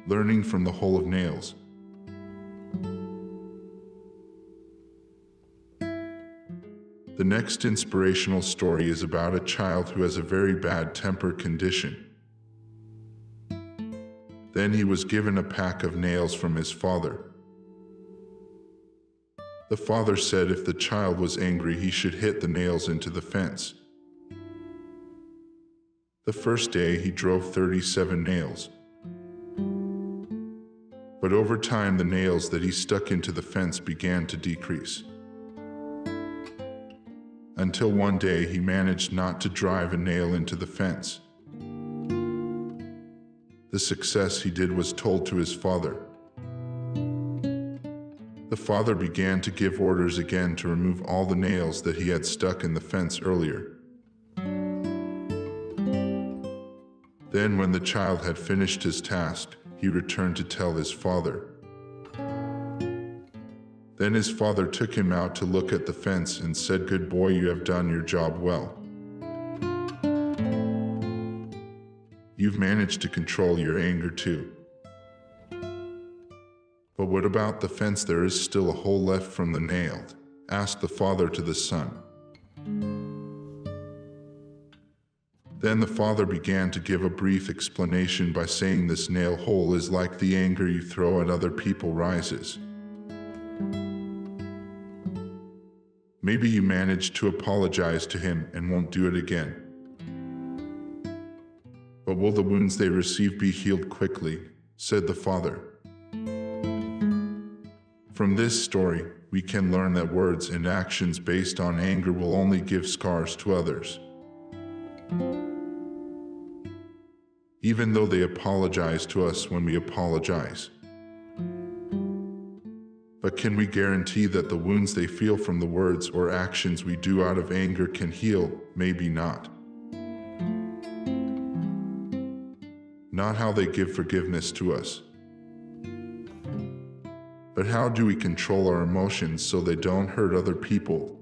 learning from the hole of nails. The next inspirational story is about a child who has a very bad temper condition. Then he was given a pack of nails from his father. The father said if the child was angry, he should hit the nails into the fence. The first day he drove 37 nails. But over time, the nails that he stuck into the fence began to decrease. Until one day he managed not to drive a nail into the fence. The success he did was told to his father. The father began to give orders again to remove all the nails that he had stuck in the fence earlier. Then, when the child had finished his task, he returned to tell his father. Then his father took him out to look at the fence and said, "Good boy, you have done your job well. You've managed to control your anger too. But what about the fence? There is still a hole left from the nail," asked the father to the son. Then the father began to give a brief explanation by saying this nail hole is like the anger you throw at other people rises. Maybe you managed to apologize to him and won't do it again. But will the wounds they receive be healed quickly? Said the father. From this story, we can learn that words and actions based on anger will only give scars to others. Even though they apologize to us when we apologize. But can we guarantee that the wounds they feel from the words or actions we do out of anger can heal? Maybe not. Not how they give forgiveness to us. But how do we control our emotions so they don't hurt other people?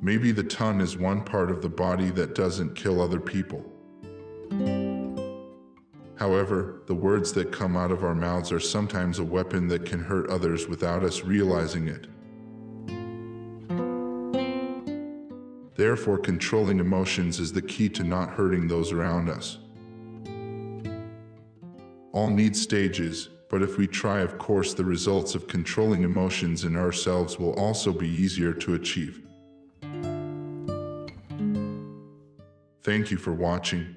Maybe the tongue is one part of the body that doesn't kill other people. However, the words that come out of our mouths are sometimes a weapon that can hurt others without us realizing it. Therefore, controlling emotions is the key to not hurting those around us. All need stages, but if we try, of course, the results of controlling emotions in ourselves will also be easier to achieve. Thank you for watching.